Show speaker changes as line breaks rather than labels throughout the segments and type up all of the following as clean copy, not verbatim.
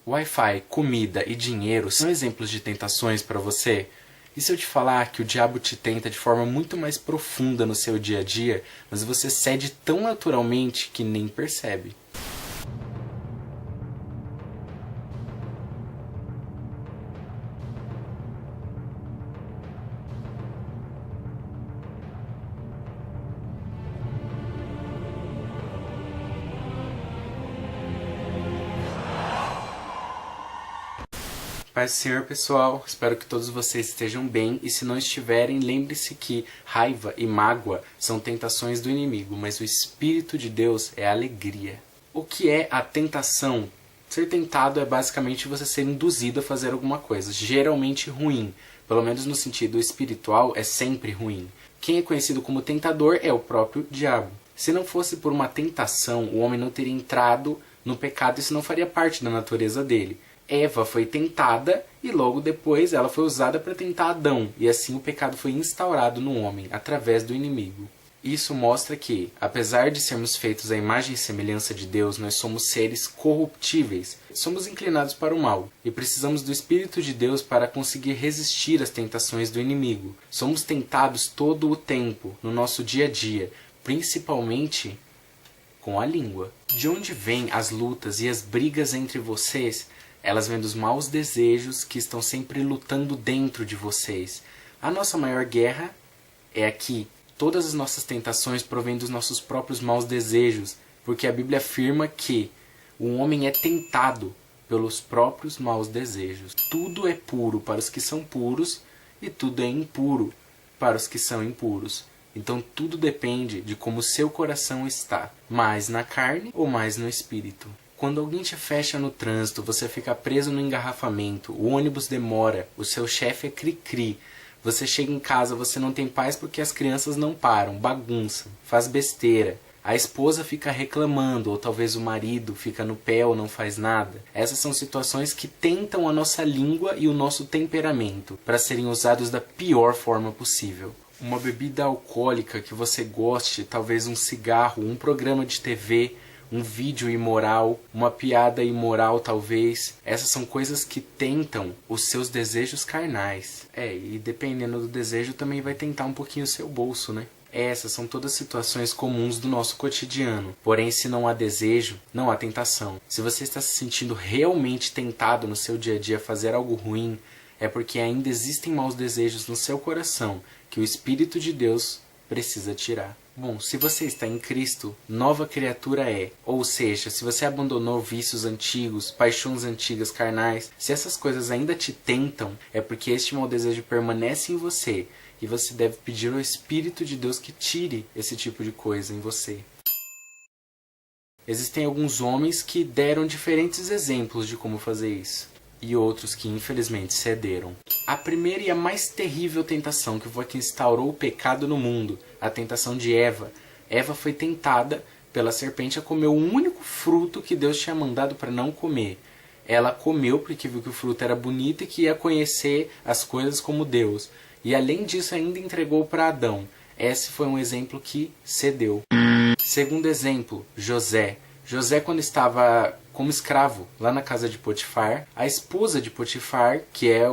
Wi-Fi, comida e dinheiro são exemplos de tentações para você? E se eu te falar que o diabo te tenta de forma muito mais profunda no seu dia a dia, mas você cede tão naturalmente que nem percebe? Paz do Senhor, pessoal, espero que todos vocês estejam bem, e se não estiverem, lembre-se que raiva e mágoa são tentações do inimigo, mas o Espírito de Deus é alegria. O que é a tentação? Ser tentado é basicamente você ser induzido a fazer alguma coisa, geralmente ruim, pelo menos no sentido espiritual é sempre ruim. Quem é conhecido como tentador é o próprio diabo. Se não fosse por uma tentação, o homem não teria entrado no pecado e isso não faria parte da natureza dele. Eva foi tentada e logo depois ela foi usada para tentar Adão, e assim o pecado foi instaurado no homem, através do inimigo. Isso mostra que, apesar de sermos feitos à imagem e semelhança de Deus, nós somos seres corruptíveis, somos inclinados para o mal, e precisamos do Espírito de Deus para conseguir resistir às tentações do inimigo. Somos tentados todo o tempo, no nosso dia a dia, principalmente com a língua. De onde vêm as lutas e as brigas entre vocês? Elas vêm dos maus desejos que estão sempre lutando dentro de vocês. A nossa maior guerra é aqui. Todas as nossas tentações provêm dos nossos próprios maus desejos, porque a Bíblia afirma que o homem é tentado pelos próprios maus desejos. Tudo é puro para os que são puros e tudo é impuro para os que são impuros. Então tudo depende de como o seu coração está, mais na carne ou mais no espírito. Quando alguém te fecha no trânsito, você fica preso no engarrafamento, o ônibus demora, o seu chefe é cri-cri, você chega em casa, você não tem paz porque as crianças não param, bagunçam, faz besteira, a esposa fica reclamando, ou talvez o marido fica no pé ou não faz nada. Essas são situações que tentam a nossa língua e o nosso temperamento para serem usados da pior forma possível. Uma bebida alcoólica que você goste, talvez um cigarro, um programa de TV, um vídeo imoral, uma piada imoral talvez. Essas são coisas que tentam os seus desejos carnais. E dependendo do desejo também vai tentar um pouquinho o seu bolso, né? Essas são todas situações comuns do nosso cotidiano. Porém, se não há desejo, não há tentação. Se você está se sentindo realmente tentado no seu dia a dia a fazer algo ruim, é porque ainda existem maus desejos no seu coração que o Espírito de Deus precisa tirar. Bom, se você está em Cristo, nova criatura é. Ou seja, se você abandonou vícios antigos, paixões antigas carnais, se essas coisas ainda te tentam, é porque este mau desejo permanece em você e você deve pedir ao Espírito de Deus que tire esse tipo de coisa em você. Existem alguns homens que deram diferentes exemplos de como fazer isso, e outros que infelizmente cederam. A primeira e a mais terrível tentação que foi que instaurou o pecado no mundo, a tentação de Eva. Eva foi tentada pela serpente a comer o único fruto que Deus tinha mandado para não comer. Ela comeu porque viu que o fruto era bonito e que ia conhecer as coisas como Deus. E além disso ainda entregou para Adão. Esse foi um exemplo que cedeu. Segundo exemplo, José. José, quando estava como escravo lá na casa de Potifar, a esposa de Potifar, que é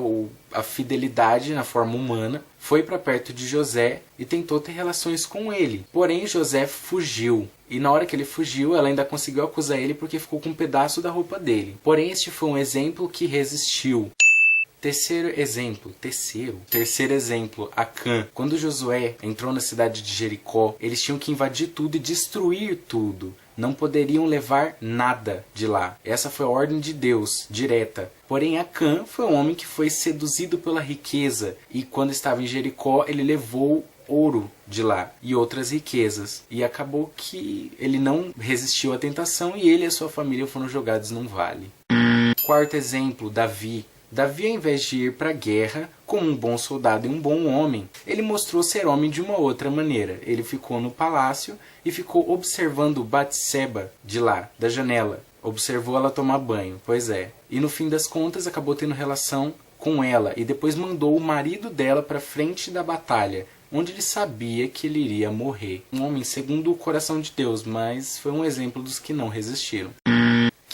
a fidelidade na forma humana, foi para perto de José e tentou ter relações com ele. Porém, José fugiu. E na hora que ele fugiu, ela ainda conseguiu acusar ele porque ficou com um pedaço da roupa dele. Porém, este foi um exemplo que resistiu. Terceiro exemplo, Acã. Quando Josué entrou na cidade de Jericó, eles tinham que invadir tudo e destruir tudo. Não poderiam levar nada de lá. Essa foi a ordem de Deus, direta. Porém, Acã foi um homem que foi seduzido pela riqueza. E quando estava em Jericó, ele levou ouro de lá e outras riquezas. E acabou que ele não resistiu à tentação e ele e a sua família foram jogados num vale. Quarto exemplo, Davi. Davi, ao invés de ir para a guerra, como um bom soldado e um bom homem, ele mostrou ser homem de uma outra maneira. Ele ficou no palácio e ficou observando Batseba de lá, da janela. Observou ela tomar banho, pois é. E no fim das contas acabou tendo relação com ela e depois mandou o marido dela para frente da batalha, onde ele sabia que ele iria morrer. Um homem segundo o coração de Deus, mas foi um exemplo dos que não resistiram.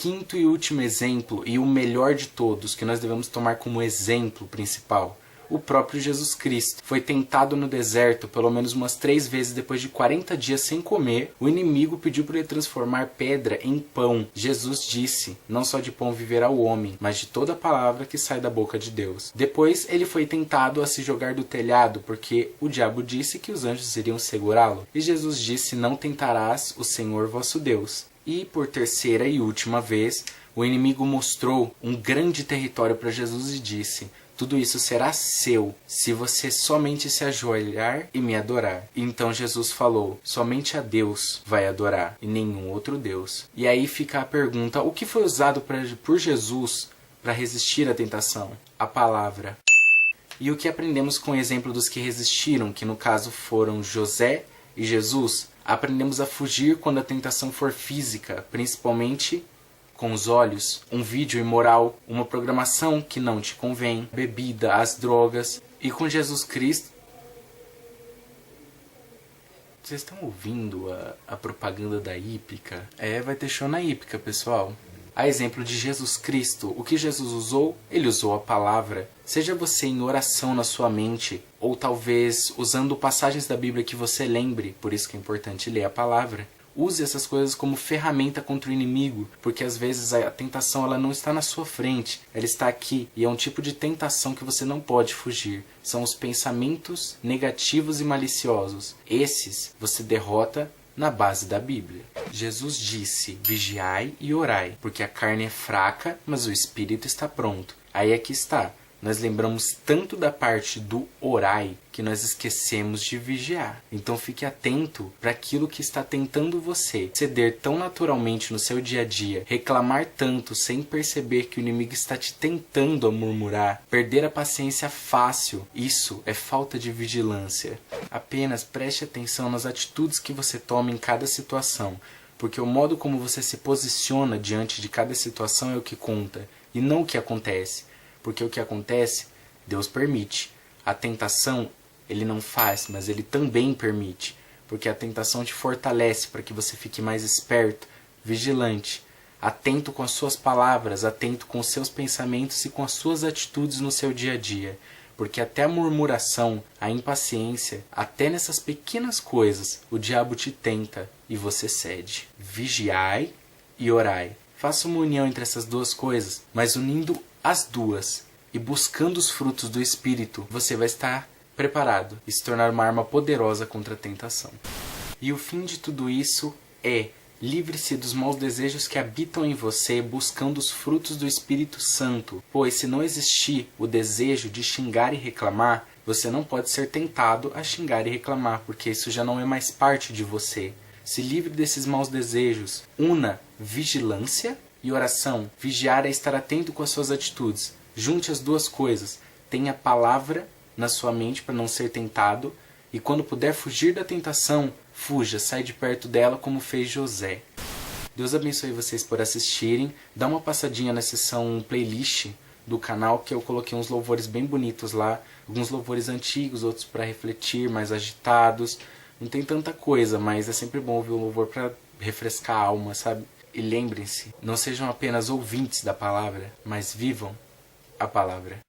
quinto e último exemplo, e o melhor de todos, que nós devemos tomar como exemplo principal, o próprio Jesus Cristo. Foi tentado no deserto pelo menos umas 3 vezes depois de 40 dias sem comer. O inimigo pediu para ele transformar pedra em pão. Jesus disse, não só de pão viverá o homem, mas de toda palavra que sai da boca de Deus. Depois ele foi tentado a se jogar do telhado, porque o diabo disse que os anjos iriam segurá-lo. E Jesus disse, não tentarás o Senhor vosso Deus. E por terceira e última vez, o inimigo mostrou um grande território para Jesus e disse, tudo isso será seu, se você somente se ajoelhar e me adorar. Então Jesus falou, somente a Deus vai adorar, e nenhum outro Deus. E aí fica a pergunta, o que foi usado por Jesus para resistir à tentação? A palavra. E o que aprendemos com o exemplo dos que resistiram, que no caso foram José e Jesus? Aprendemos a fugir quando a tentação for física, principalmente com os olhos, um vídeo imoral, uma programação que não te convém, bebida, as drogas. E com Jesus Cristo... Vocês estão ouvindo a propaganda da Hípica? Vai ter show na Hípica, pessoal. A exemplo de Jesus Cristo, o que Jesus usou? Ele usou a palavra. Seja você em oração na sua mente, ou talvez usando passagens da Bíblia que você lembre, por isso que é importante ler a palavra. Use essas coisas como ferramenta contra o inimigo, porque às vezes a tentação ela não está na sua frente, ela está aqui, e é um tipo de tentação que você não pode fugir. São os pensamentos negativos e maliciosos. Esses você derrota na base da Bíblia. Jesus disse, vigiai e orai, porque a carne é fraca, mas o espírito está pronto. Aí aqui está. Nós lembramos tanto da parte do orai que nós esquecemos de vigiar. Então fique atento para aquilo que está tentando você ceder tão naturalmente no seu dia a dia, reclamar tanto sem perceber que o inimigo está te tentando a murmurar, perder a paciência fácil. Isso é falta de vigilância. Apenas preste atenção nas atitudes que você toma em cada situação, porque o modo como você se posiciona diante de cada situação é o que conta, e não o que acontece. Porque o que acontece, Deus permite. A tentação, Ele não faz, mas Ele também permite. Porque a tentação te fortalece para que você fique mais esperto, vigilante, atento com as suas palavras, atento com os seus pensamentos e com as suas atitudes no seu dia a dia. Porque até a murmuração, a impaciência, até nessas pequenas coisas, o diabo te tenta e você cede. Vigiai e orai. Faça uma união entre essas duas coisas, mas unindo as duas e buscando os frutos do Espírito, você vai estar preparado e se tornar uma arma poderosa contra a tentação. E o fim de tudo isso é: livre-se dos maus desejos que habitam em você, buscando os frutos do Espírito Santo. Pois se não existir o desejo de xingar e reclamar, você não pode ser tentado a xingar e reclamar, porque isso já não é mais parte de você. Se livre desses maus desejos. Una vigilância e oração. Vigiar é estar atento com as suas atitudes. Junte as duas coisas. Tenha a palavra na sua mente para não ser tentado. E quando puder fugir da tentação, fuja, sai de perto dela como fez José. Deus abençoe vocês por assistirem. Dá uma passadinha na seção playlist do canal, que eu coloquei uns louvores bem bonitos lá. Alguns louvores antigos, outros para refletir, mais agitados. Não tem tanta coisa, mas é sempre bom ouvir o louvor para refrescar a alma, sabe? E lembrem-se, não sejam apenas ouvintes da palavra, mas vivam a palavra.